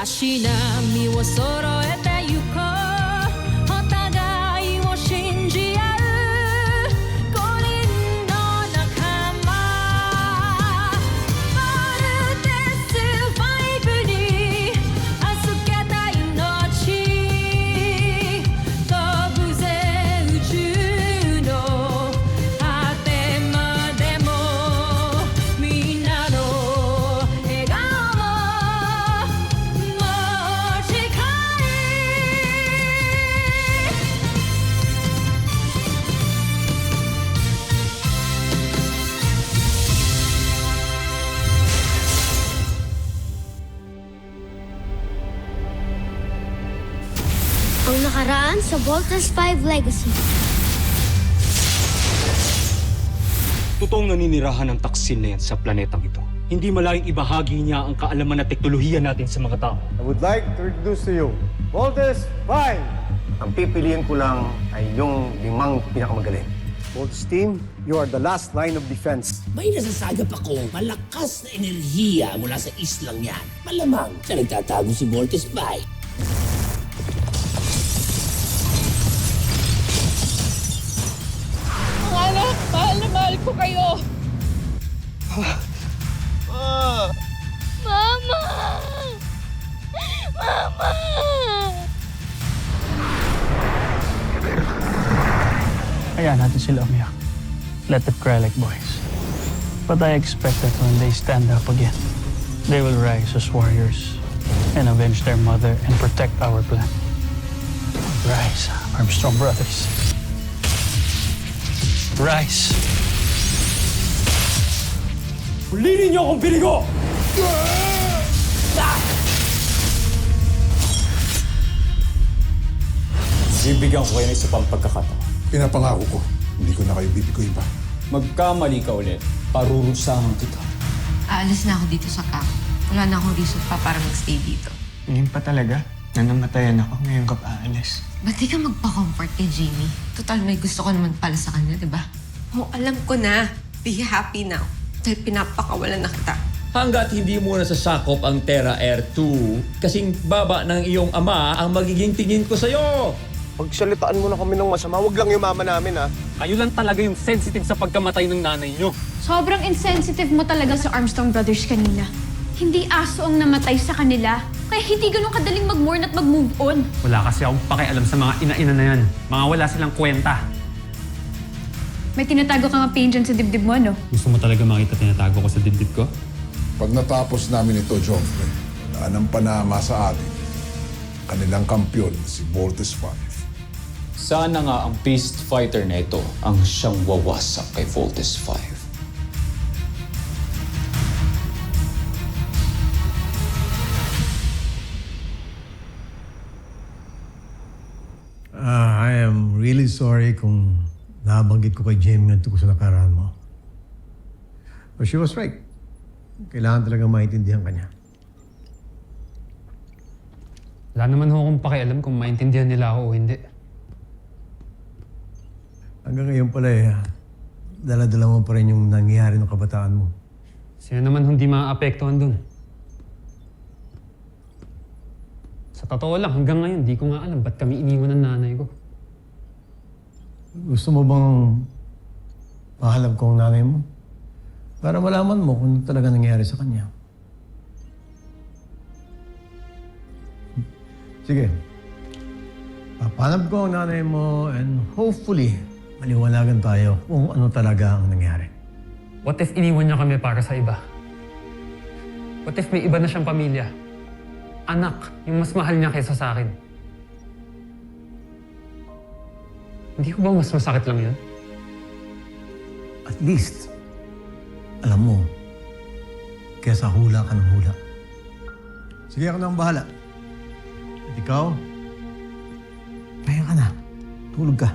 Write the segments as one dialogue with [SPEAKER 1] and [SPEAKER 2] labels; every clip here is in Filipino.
[SPEAKER 1] 足並みを揃えてゆこうお互いを信じ合う五人の仲間ボルテス5に預けた命飛ぶぜ宇宙の果てまでもみんなの笑顔も持ち帰
[SPEAKER 2] Ang nakaraan sa Voltes 5 Legacy.
[SPEAKER 3] Totoong naninirahan ng taksin na yan sa planetang ito. Hindi malayong ibahagi niya ang kaalaman at teknolohiya natin sa mga tao.
[SPEAKER 4] I would like to introduce to you, Voltes 5!
[SPEAKER 5] Ang pipiliin ko lang ay yung 5 pinakamagaling.
[SPEAKER 4] Voltes team, you are the last line of defense.
[SPEAKER 6] May nasasagap ako malakas na enerhiya mula sa islang yan. Malamang siya nagtatago si Voltes 5.
[SPEAKER 1] Mga anak, mahal na mahal ko kayo. Mama! Mama!
[SPEAKER 7] Hayaan natin sila umiyak. Let them cry like boys. But I expect that when they stand up again, they will rise as warriors and avenge their mother and protect our planet. Rise, Armstrong brothers. Rise.
[SPEAKER 3] Ulinin niyo akong binigo! Bibigyan ko kayo ng isa pang pagkakataon.
[SPEAKER 8] Pinapangako ko, hindi ko na kayo bibiguin pa.
[SPEAKER 3] Magkamali ka ulit, parurusahan kita.
[SPEAKER 9] Aalis na ako dito sa camp. Wala na akong reason pa para magstay dito.
[SPEAKER 10] Ngayon pa talaga? Nanamatayan ako, ngayon ka pa aalis.
[SPEAKER 9] Ba't di ka magpa-comfort kay Jamie? Total, may gusto ko naman pala sa kanya, di ba?
[SPEAKER 11] Oh, alam ko na. Be happy now. Dahil pinapakawalan na kita.
[SPEAKER 12] Hanggat hindi mo nasasakop ang Terra Air 2, kasing baba ng iyong ama ang magiging tingin ko sa'yo.
[SPEAKER 5] Pagsalitaan mo na kami ng masama, wag lang yung mama namin, ha?
[SPEAKER 3] Kayo lang talaga yung sensitive sa pagkamatay ng nanay niyo.
[SPEAKER 2] Sobrang insensitive mo talaga sa Armstrong Brothers kanina. Hindi aso ang namatay sa kanila. Kaya hindi ganun kadaling mag-mourn at mag-move on.
[SPEAKER 7] Wala kasi akong pakialam sa mga ina-ina na yan. Mga wala silang kwenta.
[SPEAKER 2] May tinatago kang pain dyan sa dibdib mo, no?
[SPEAKER 7] Gusto mo talaga makita tinatago ko sa dibdib ko?
[SPEAKER 8] Pag natapos namin ito, Joffrey, wala nang panama sa atin. Kanilang kampyon, si Voltes 5.
[SPEAKER 3] Sana nga ang beast fighter na ito ang siyang wawasak kay Voltes 5.
[SPEAKER 4] I am really sorry kung nabanggit ko kay Jamie nga tungkol sa nakaraan mo. But she was right. Kailangan talaga maintindihan ka niya.
[SPEAKER 7] Wala naman ho akong pakialam kung maintindihan nila ako o hindi.
[SPEAKER 4] Hanggang ngayon pala dala-dala mo pa rin yung nangyayari ng kabataan mo.
[SPEAKER 7] Sino naman hindi maaapektuhan dun? Sa totoo lang, hanggang ngayon, di ko nga alam ba't kami iniwan ng nanay ko.
[SPEAKER 4] Gusto mo bang mahalap ko ang nanay mo? Para malaman mo kung ano talaga nangyayari sa kanya. Sige. Papanap ko ang nanay mo and hopefully, maliwanagan tayo kung ano talaga ang nangyari.
[SPEAKER 7] What if iniwan niya kami para sa iba? What if may iba na siyang pamilya? Anak, yung mas mahal niya kaysa sa akin. Hindi ko ba mas masakit lang yun?
[SPEAKER 4] At least, alam mo, kesa hula ka ng hula. Sige, ako na ang bahala. At ikaw, pahinga ka na. Tulog ka.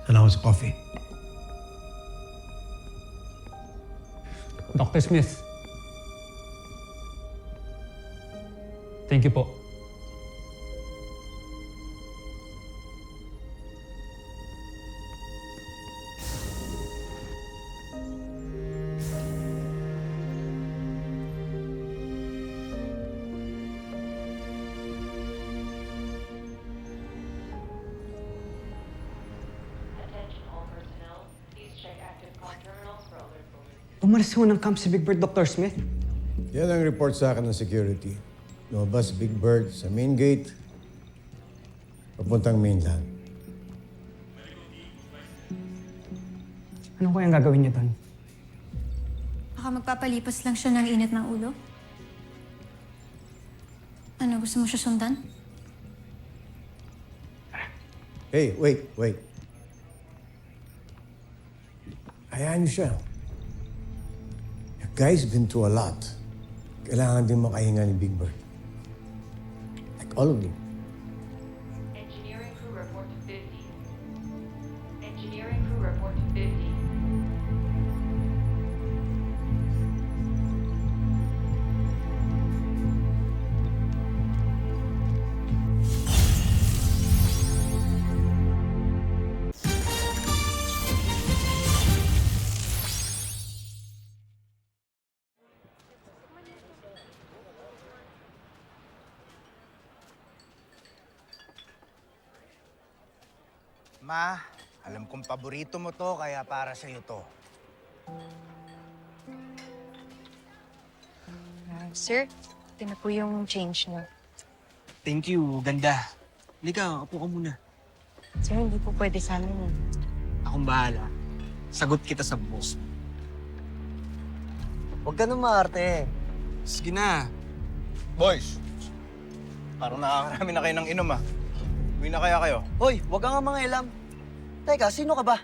[SPEAKER 4] Salamat sa coffee.
[SPEAKER 7] Dr. Smith. Thank you po.
[SPEAKER 10] Umalis ho ng camp si Big Bird, Dr. Smith.
[SPEAKER 4] Yan ang report sa akin ng security. Lumabas si Big Bird sa main gate, papuntang mainland.
[SPEAKER 10] Ano kayang gagawin niyo doon?
[SPEAKER 2] Baka magpapalipas lang siya ng init ng ulo? Ano, gusto mo siya sundan?
[SPEAKER 4] Hey, wait. Hayaan niyo siya. The guy's been through a lot. Kailangan din makahinga ni Big Bird. Like all of them.
[SPEAKER 1] Engineering crew report to 50. Engineering crew report to 50.
[SPEAKER 13] Ma, alam kong paborito mo to, kaya para sa'yo to.
[SPEAKER 14] Sir, ito na po yung change niyo.
[SPEAKER 10] Thank you, ganda. Halika, upo ka muna.
[SPEAKER 14] Sir, hindi po pwede sa amin eh.
[SPEAKER 10] Akong bahala. Sagot kita sa boss.
[SPEAKER 13] Huwag ka na maarte.
[SPEAKER 10] Sige na.
[SPEAKER 13] Boys, parang nakakarami na kayo ng inom ah. Uwi na kaya kayo?
[SPEAKER 10] Hoy, wag ka nga mga ilam. Teka, sino ka ba?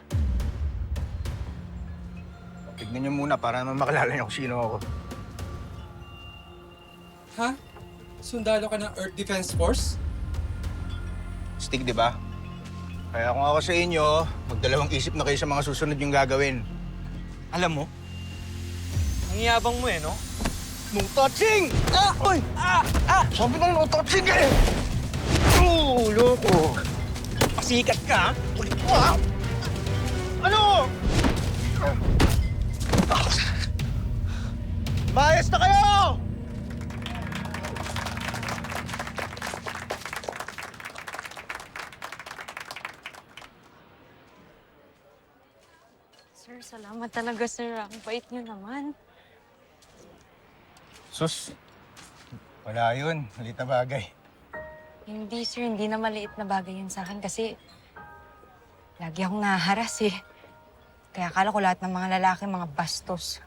[SPEAKER 13] Tignan niyo muna para naman makilala niyo kung sino ako.
[SPEAKER 15] Ha? Sundalo ka ng Earth Defense Force?
[SPEAKER 13] Stig, di ba? Kaya kung ako sa inyo, magdalawang isip na kayo sa mga susunod yung gagawin.
[SPEAKER 10] Alam mo, ang yabang mo eh, no?
[SPEAKER 13] No touching! Ah! Uy! Sabi na no touching eh! Loko!
[SPEAKER 10] Pasikat ka, ha?
[SPEAKER 13] Ulit mo, ha? Ano? Maayos na kayo!
[SPEAKER 14] Sir, salamat talaga, sir. Ang bait niyo naman.
[SPEAKER 13] Sus, wala yun. Malit na bagay.
[SPEAKER 14] Hindi, sir. Hindi na maliit na bagay yun sa akin kasi lagi akong naharas eh. Kaya akala ko lahat ng mga lalaki, mga bastos.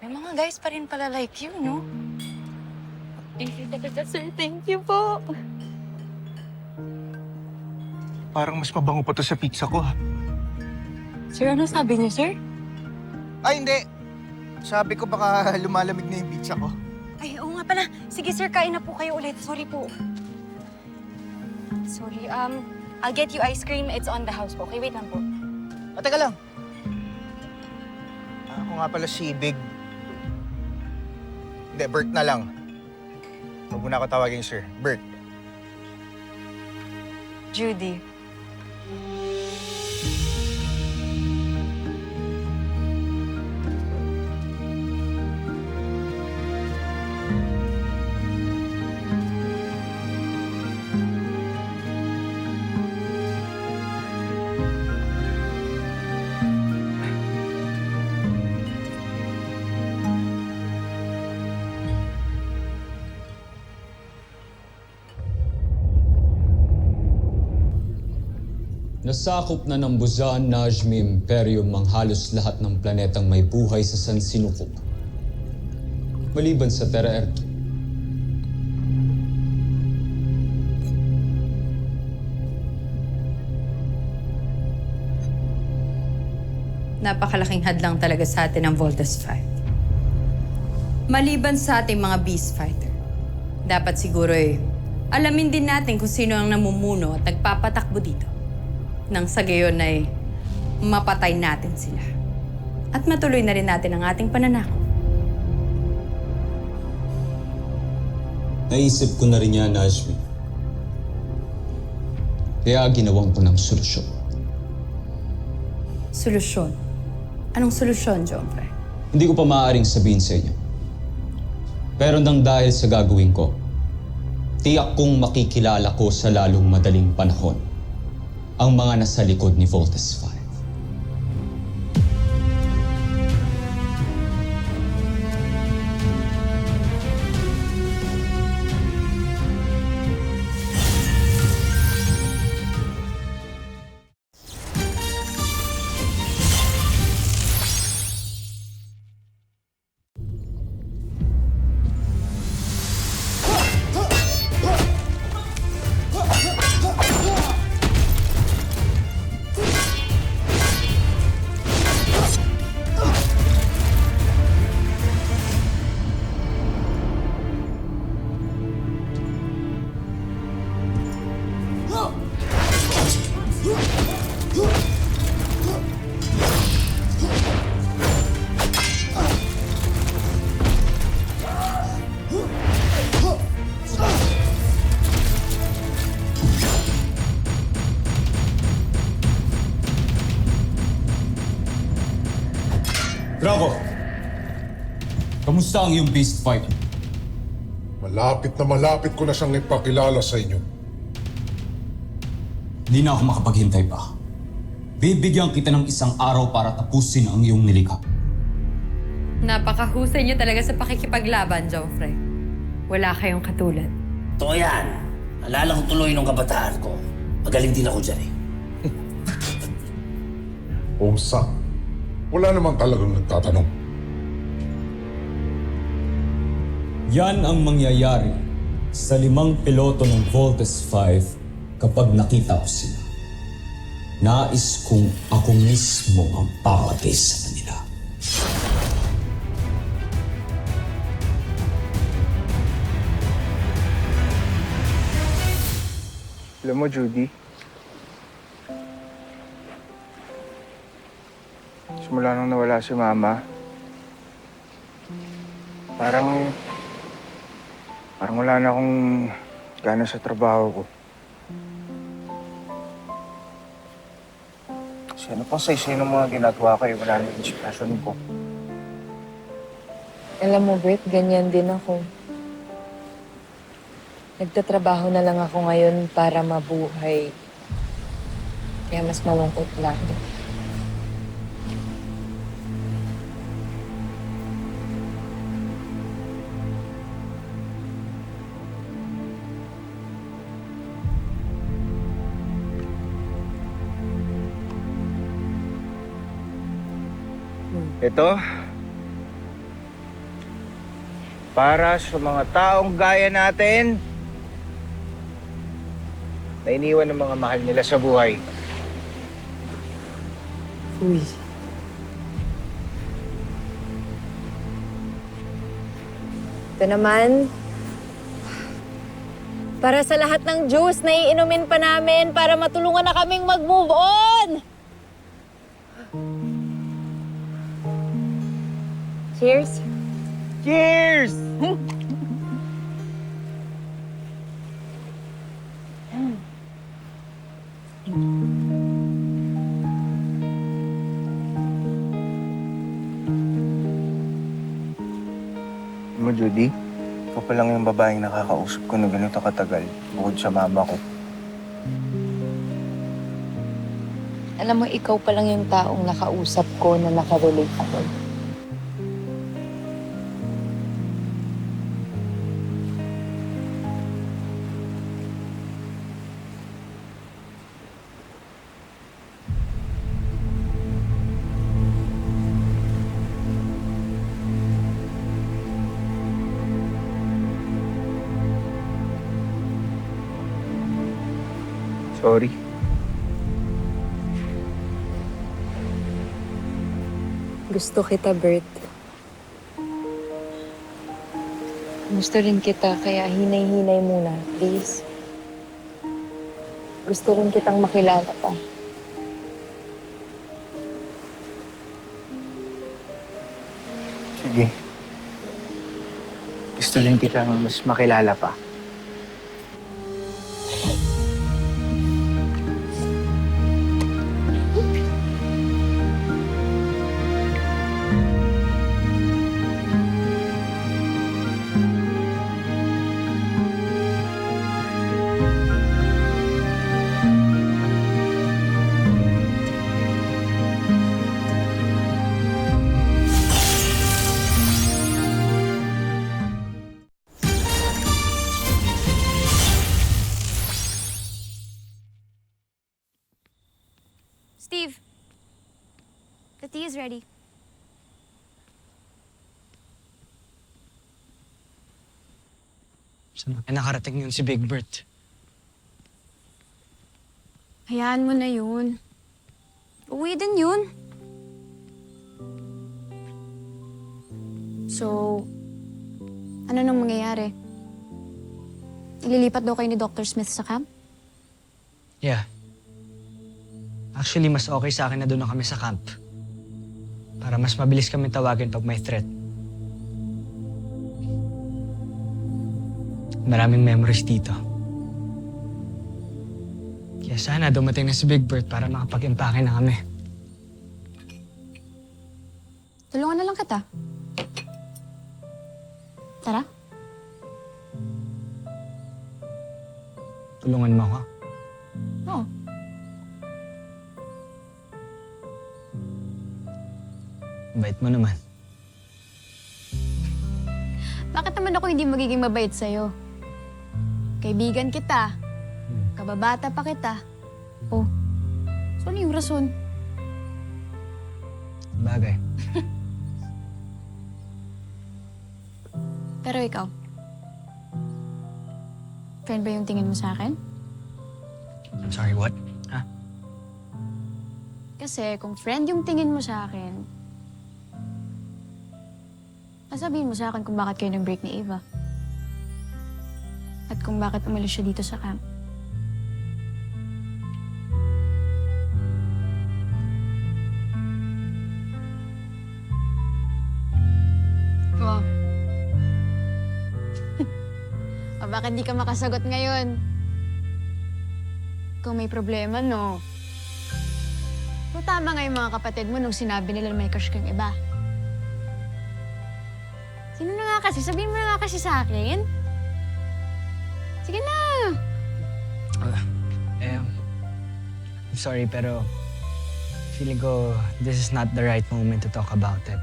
[SPEAKER 14] May mga guys pa rin pala like you, no? Thank you talaga, sir. Thank you po.
[SPEAKER 13] Parang mas mabango pa to sa pizza ko, ha?
[SPEAKER 14] Sir, ano sabi niyo, sir?
[SPEAKER 13] Ay, hindi. Sabi ko baka lumalamig na yung pizza ko.
[SPEAKER 14] Ay, oo nga pala. Sige, sir, kain na po kayo ulit. Sorry po. Sorry, I'll get you ice cream. It's on the house po. Okay, wait lang po.
[SPEAKER 13] Teka lang. Ako nga pala si Big. Hindi, Bert na lang. Huwag mo na ako tawagin, sir. Bert.
[SPEAKER 14] Judy.
[SPEAKER 3] Nasakop na ng Buzan Najmi Imperium ang halos lahat ng planetang may buhay sa San Sinukob. Maliban sa Terra Erto.
[SPEAKER 9] Napakalaking hadlang talaga sa atin ang Voltes 5. Maliban sa ating mga beast fighter, dapat siguro alamin din natin kung sino ang namumuno at nagpapatakbo dito. Nang sa gayon ay mapatay natin sila. At matuloy na rin natin ang ating pananakot.
[SPEAKER 3] Naisip ko na rin yan, Najmi. Kaya ginawan ko ng solusyon.
[SPEAKER 9] Solusyon? Anong solusyon, Jomfre?
[SPEAKER 3] Hindi ko pa maaaring sabihin sa inyo. Pero nang dahil sa gagawin ko, tiyak kong makikilala ko sa lalong madaling panahon ang mga nasa likod ni Voltes 5. Draco! Kamusta ang iyong beast fighter?
[SPEAKER 8] Malapit ko na siyang ipakilala sa inyo.
[SPEAKER 3] Di na ako makapaghintay pa. Bibigyan kita ng isang araw para tapusin ang iyong nilikha.
[SPEAKER 9] Napakahusay niyo talaga sa pakikipaglaban, Joffrey. Wala kayong katulad.
[SPEAKER 6] Totoo yan. Alala ko tuloy nung kabataan ko. Magaling din ako dyan eh.
[SPEAKER 8] Umsa, wala namang talagang nagtatanong.
[SPEAKER 3] Yan ang mangyayari sa 5 piloto ng Voltes 5 kapag nakita ko sila. Nais kong ako mismo ang papatay sa kanila.
[SPEAKER 13] Alam mo, Judy, simula nung nawala si Mama, parang wala na akong gana sa trabaho ko. Kasi ano pang sa ng mga ginagawa ko, wala na yung inspirasyon ko.
[SPEAKER 14] Alam mo, Bert, ganyan din ako. Nagtatrabaho na lang ako ngayon para mabuhay. Kaya mas malungkot lang.
[SPEAKER 13] Ito, para sa mga taong gaya natin na iniwan ng mga mahal nila sa buhay.
[SPEAKER 14] Uy. Ito naman, para sa lahat ng juice na iinumin pa namin para matulungan na kaming mag-move on! Cheers!
[SPEAKER 13] Cheers! Mo, Judy, ikaw pa lang yung babaeng nakakausap ko na ganito katagal bukod sa mama ko.
[SPEAKER 14] Alam mo, ikaw pa lang yung taong nakausap ko na nakarelate ako.
[SPEAKER 13] Sorry.
[SPEAKER 14] Gusto kita, Bert. Gusto rin kita, kaya hinay-hinay muna, please. Gusto rin kitang makilala pa.
[SPEAKER 13] Sige. Gusto rin kitang mas makilala pa.
[SPEAKER 2] Steve, the tea is ready.
[SPEAKER 10] Saan na nakarating yun si Big Bert?
[SPEAKER 2] Hayaan mo na yun. Uwi din yun. So, ano nang mangyayari? Ililipat daw kayo ni Dr. Smith sa camp?
[SPEAKER 10] Yeah. Actually, mas okay sa akin na doon na kami sa camp. Para mas mabilis kami tawagin pag may threat. Maraming memories dito. Kaya sana dumating na si Big Bert para makapag-impake na kami.
[SPEAKER 2] Tulungan na lang kita. Tara.
[SPEAKER 10] Tulungan mo ako.
[SPEAKER 2] Oo.
[SPEAKER 10] Bait mo naman.
[SPEAKER 2] Bakit naman ako hindi magiging mabait sa'yo? Kaibigan kita. Kababata pa kita. Oh, so ano yung rason?
[SPEAKER 10] Bagay.
[SPEAKER 2] Pero ikaw, friend ba yung tingin mo sa akin?
[SPEAKER 10] I'm sorry, what? Ha?
[SPEAKER 2] Kasi kung friend yung tingin mo sa akin, sabihin mo sa akin kung bakit kayo nag-break ni Eva. At kung bakit umalis siya dito sa camp. Oh. O bakit di ka makasagot ngayon? Kung may problema, no? So, tama nga yung mga kapatid mo nung sinabi nila na may crush kang iba. Sino na nga kasi? Sabihin mo na nga kasi sa akin. Sige na.
[SPEAKER 10] I'm sorry, pero feeling ko this is not the right moment to talk about it.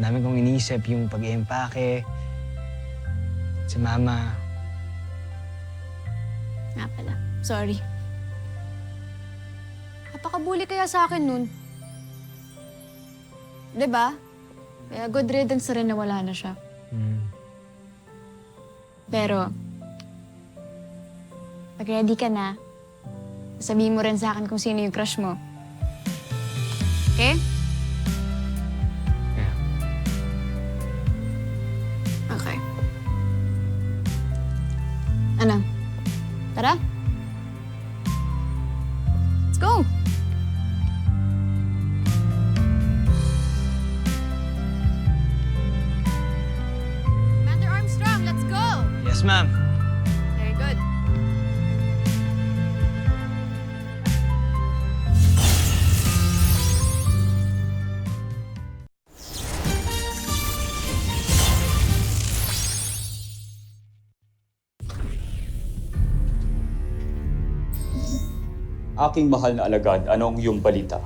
[SPEAKER 10] Ang dami kong iniisip yung pag-iimpake, si Mama.
[SPEAKER 2] Nga pala. Sorry. Napakabuli kaya sa akin nun. Diba? Kaya good riddance na rin na wala na siya. Pero, pag ready ka na, sabihin mo rin sa akin kung sino yung crush mo. Okay?
[SPEAKER 10] Yeah.
[SPEAKER 2] Okay. Ano? Tara? Let's go! Commander Armstrong, let's go!
[SPEAKER 10] Yes, ma'am.
[SPEAKER 2] Very good.
[SPEAKER 3] Aking mahal na alagad, ano ang iyong balita?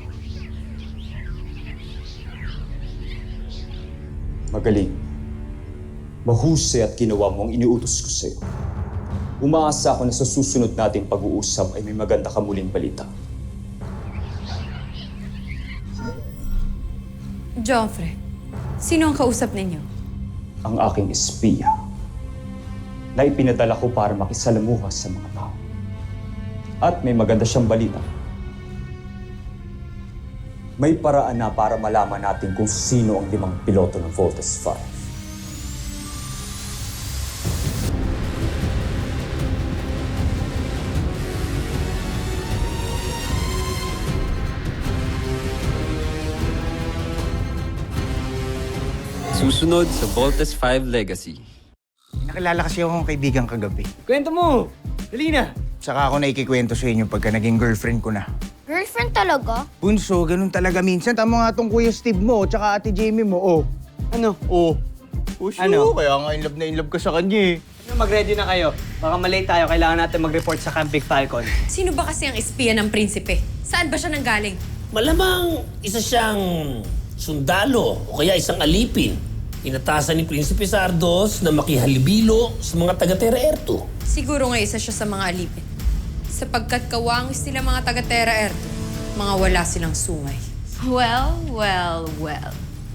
[SPEAKER 3] Magaling. Mahusay at ginawa mo ang iniutos ko sa'yo. Umaasa ako na sa susunod nating pag-uusap ay may maganda ka muling balita.
[SPEAKER 9] Joffrey, sino ang kausap ninyo?
[SPEAKER 3] Ang aking espiya na ipinadala ko para makisalamuha sa mga tao. At may maganda siyang balita. May paraan na para malaman natin kung sino ang 5 piloto ng Voltes 5.
[SPEAKER 16] Susunod sa Voltes 5 Legacy.
[SPEAKER 13] Nakilala kasi akong kaibigan kagabi.
[SPEAKER 10] Kwento mo! Dali na!
[SPEAKER 13] Saka ako na ikikwento sa inyo pagka naging girlfriend ko na.
[SPEAKER 2] Girlfriend talaga?
[SPEAKER 13] Bunso, ganun talaga minsan. Tama nga tong Kuya Steve mo, tsaka Ate Jamie mo. Oh.
[SPEAKER 10] Ano?
[SPEAKER 13] Oh. Puso,
[SPEAKER 10] Ano?
[SPEAKER 13] kaya nga in love ka sa kanya eh.
[SPEAKER 10] Mag-ready na kayo. Baka malate tayo. Kailangan natin mag-report sa Camp Big Falcon.
[SPEAKER 9] Sino ba kasi ang espiya ng prinsipe? Saan ba siya nanggaling?
[SPEAKER 6] Malamang isa siyang sundalo o kaya isang alipin. Inatasan ni Prinsipe Sardos na makihalibilo sa mga taga-Terra Air 2.
[SPEAKER 9] Siguro nga isa siya sa mga alipin. Sapagkat kawangis nila mga taga-Terra Air 2, mga wala silang sungay.
[SPEAKER 11] Well.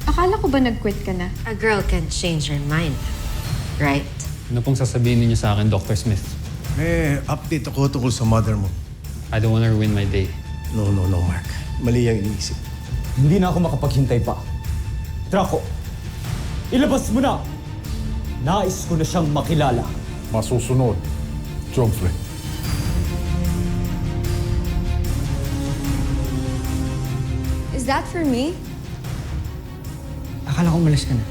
[SPEAKER 2] Akala ko ba nag-quit ka na?
[SPEAKER 11] A girl can change her mind, right?
[SPEAKER 17] Ano pong sasabihin ninyo sa akin, Dr. Smith?
[SPEAKER 4] Update ako tungkol sa mother mo.
[SPEAKER 17] I don't wanna ruin my day.
[SPEAKER 4] No, Mark. Mali ang iniisip.
[SPEAKER 3] Hindi na ako makapaghintay pa. Draco, ilabas mo na! Nais ko na siyang makilala.
[SPEAKER 8] Masusunod, Joffrey.
[SPEAKER 9] Is that for me?
[SPEAKER 10] Akala ko umalis ka na.